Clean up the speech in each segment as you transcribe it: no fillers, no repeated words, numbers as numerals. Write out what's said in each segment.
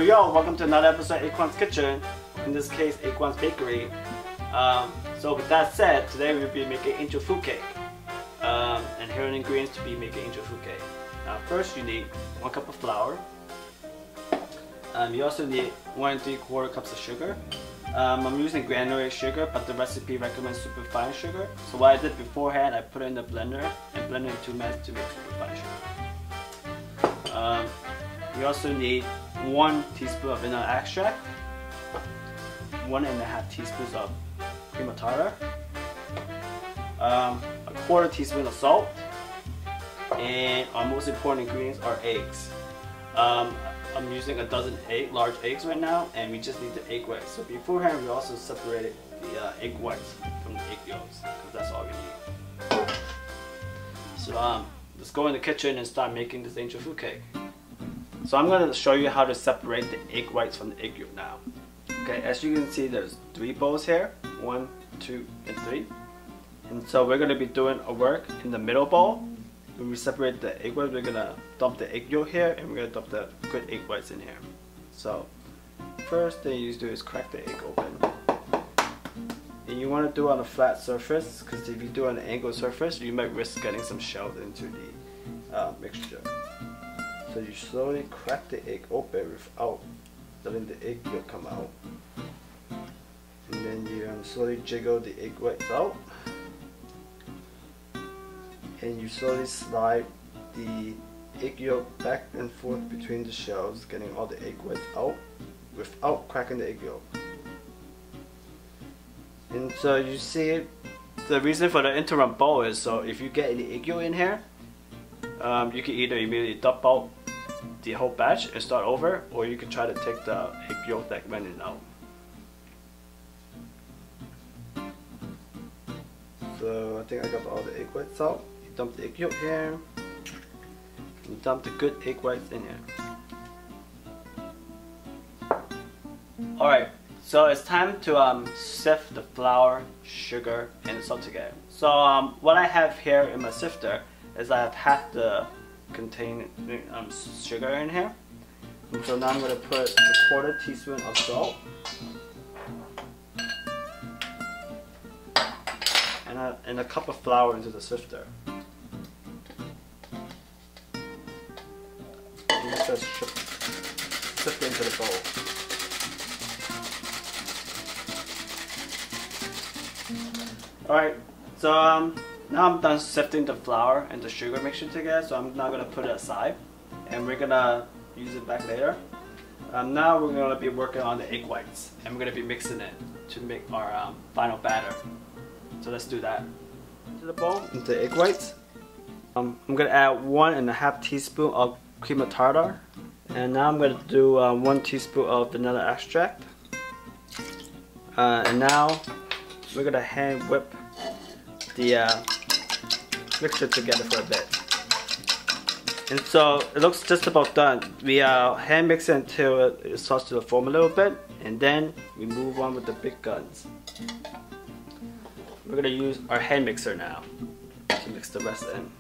Yo, welcome to another episode of AKwan's Kitchen, in this case AKwan's Bakery. So with that said, today we'll be making angel food cake. And here are the ingredients to be making angel food cake. First you need 1 cup of flour. You also need 1 3/4 cups of sugar. I'm using granulated sugar, but the recipe recommends super fine sugar. So what I did beforehand, I put it in the blender and blended in 2 minutes to make super fine sugar. You also need 1 teaspoon of vanilla extract, 1.5 teaspoons of cream of tartar, 1/4 teaspoon of salt, and our most important ingredients are eggs. I'm using a dozen large eggs right now, and we just need the egg whites. So beforehand, we also separated the egg whites from the egg yolks, because that's all we need. So let's go in the kitchen and start making this angel food cake. So I'm going to show you how to separate the egg whites from the egg yolk now. Okay, as you can see, there's 3 bowls here, 1, 2, and 3. And so we're going to be doing a work in the middle bowl. When we separate the egg whites, we're going to dump the egg yolk here, and we're going to dump the good egg whites in here. So first thing you do is crack the egg open. And you want to do it on a flat surface, because if you do it on an angled surface, you might risk getting some shells into the mixture. So you slowly crack the egg open without letting the egg yolk come out. And then you slowly jiggle the egg whites out. And you slowly slide the egg yolk back and forth between the shells, getting all the egg whites out without cracking the egg yolk. And so you see, the reason for the interim bowl is so if you get any egg yolk in here, you can either immediately dump out the whole batch and start over, or you can try to take the egg yolk that went in out. So I think I got all the egg whites out. You dump the egg yolk here. You dump the good egg whites in here. Alright, so it's time to sift the flour, sugar, and the salt together. So what I have here in my sifter is I have half the contain sugar in here. And so now I'm going to put a 1/4 teaspoon of salt and a cup of flour into the sifter. And just sift it into the bowl. Alright, so now I'm done sifting the flour and the sugar mixture together, so I'm now going to put it aside, and we're going to use it back later. Now we're going to be working on the egg whites, and we're going to be mixing it to make our final batter. So let's do that. Into the bowl, into the egg whites. I'm going to add 1.5 teaspoon of cream of tartar, and now I'm going to do 1 teaspoon of vanilla extract. And now we're going to hand whip the mixture together for a bit. And so it looks just about done. We hand mix it until it starts to form a little bit, and then we move on with the big guns. We're going to use our hand mixer now to mix the rest in.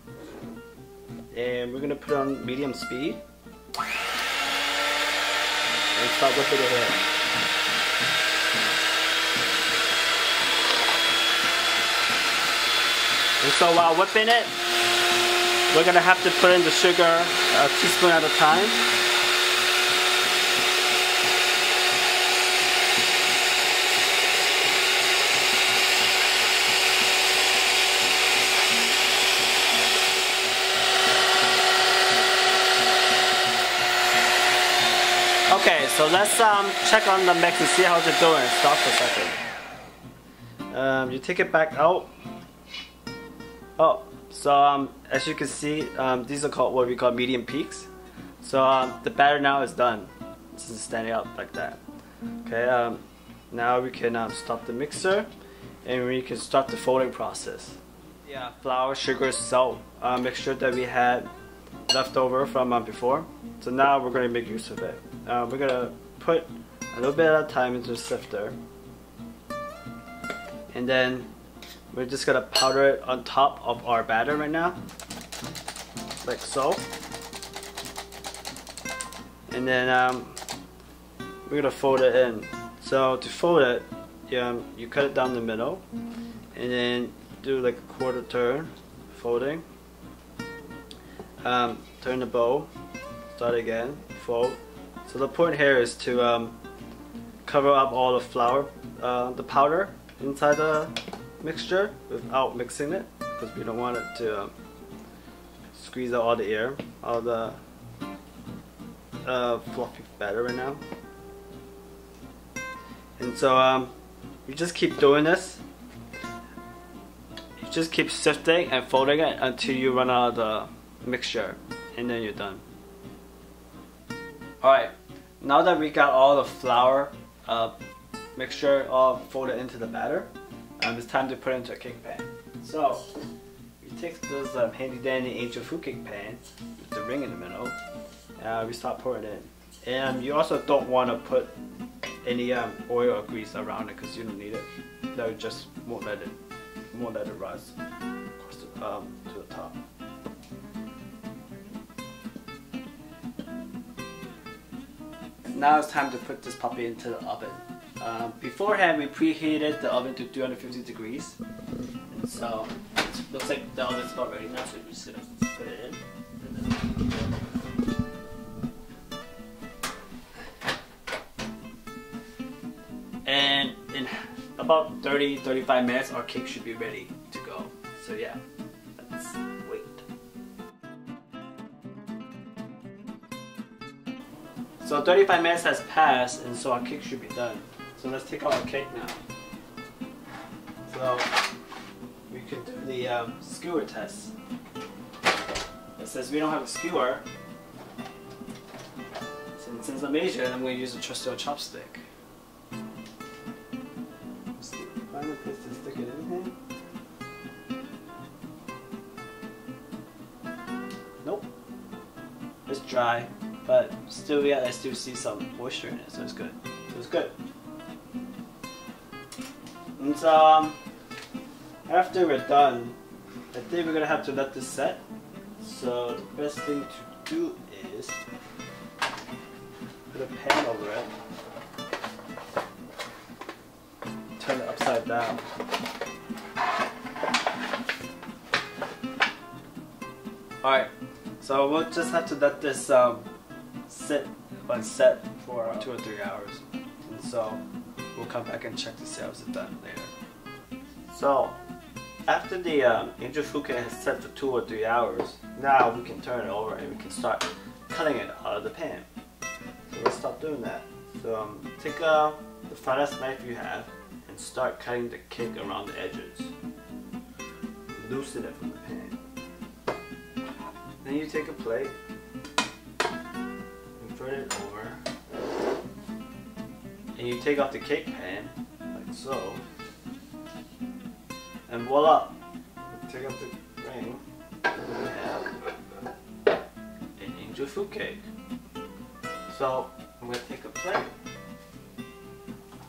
And we're going to put on medium speed and start whipping it in. And so while whipping it, we're going to have to put in the sugar a teaspoon at a time. Okay, so let's check on the mix and see how it's doing. Stop for a second. You take it back out. Oh, so as you can see, these are called what we call medium peaks. So the batter now is done. This is standing out like that. Okay, now we can stop the mixer, and we can start the folding process. Yeah, flour, sugar, salt mixture that we had left over from before. So now we're going to make use of it. We're going to put a little bit at a time into the sifter, and then we're just going to powder it on top of our batter right now, like so. And then we're gonna fold it in. So to fold it, you cut it down the middle, and then do like a quarter turn, folding. Turn the bowl, start again, fold. So the point here is to cover up all the flour, the powder inside the mixture without mixing it, because we don't want it to squeeze out all the air out of the fluffy batter right now. And so you just keep doing this. You just keep sifting and folding it until you run out of the mixture, and then you're done. Alright, now that we got all the flour mixture all folded into the batter, it's time to put it into a cake pan. So we take this handy dandy Angel food cake pan with the ring in the middle, and we start pouring it in. And you also don't want to put any oil or grease around it, because you don't need it. That just won't let it rise across to the top. Now it's time to put this puppy into the oven. Beforehand, we preheated the oven to 350 degrees. And so it looks like the oven's about ready now, so we're just gonna put it in. And in about 30-35 minutes, our cake should be ready to go. So yeah, let's wait. So 35 minutes has passed, and so our cake should be done. So let's take out our cake now. So we could do the skewer test. It says we don't have a skewer. Since I'm Asian, I'm going to use a trusty old chopstick. Find a place to stick it in here. Nope. It's dry, but still, I still see some moisture in it, so it's good. So it's good. And so after we're done, I think we're gonna have to let this set. So the best thing to do is put a pan over it. Turn it upside down. Alright, so we'll just have to let this sit on set for 2 or 3 hours. And so we'll come back and check to see how it's done later. So after the Angel food cake has set for 2 or 3 hours, now we can turn it over and we can start cutting it out of the pan. So let's start doing that. So take the finest knife you have and start cutting the cake around the edges. Loosen it from the pan. Then you take a plate, invert it over, and you take off the cake pan, like so, and voila! Take off the ring, and we have an Angel food cake. So I'm going to take a plate.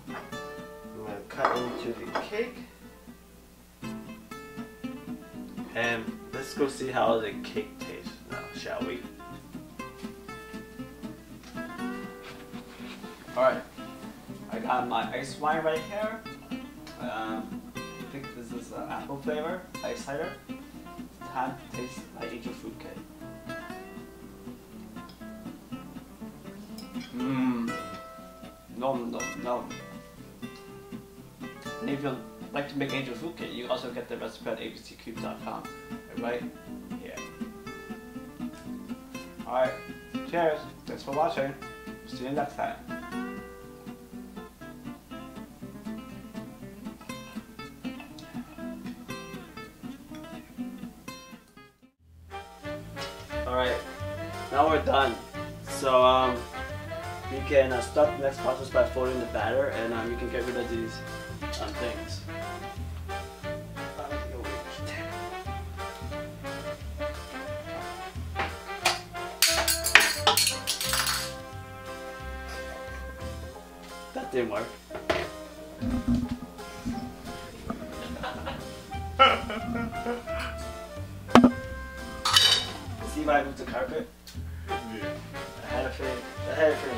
I'm going to cut into the cake, and let's go see how the cake tastes now, shall we? Alright, I got my ice wine right here. I think this is apple flavor, ice cider. Time to taste my Angel food cake. Mmm. Nom nom nom. And if you like to make Angel food cake, you also get the recipe at abccube.com. Right here. Alright, cheers. Thanks for watching. See you next time. Alright, now we're done. So we can start the next process by folding the batter, and you can get rid of these things. That didn't work. See why I moved the carpet? Yeah. I had a feeling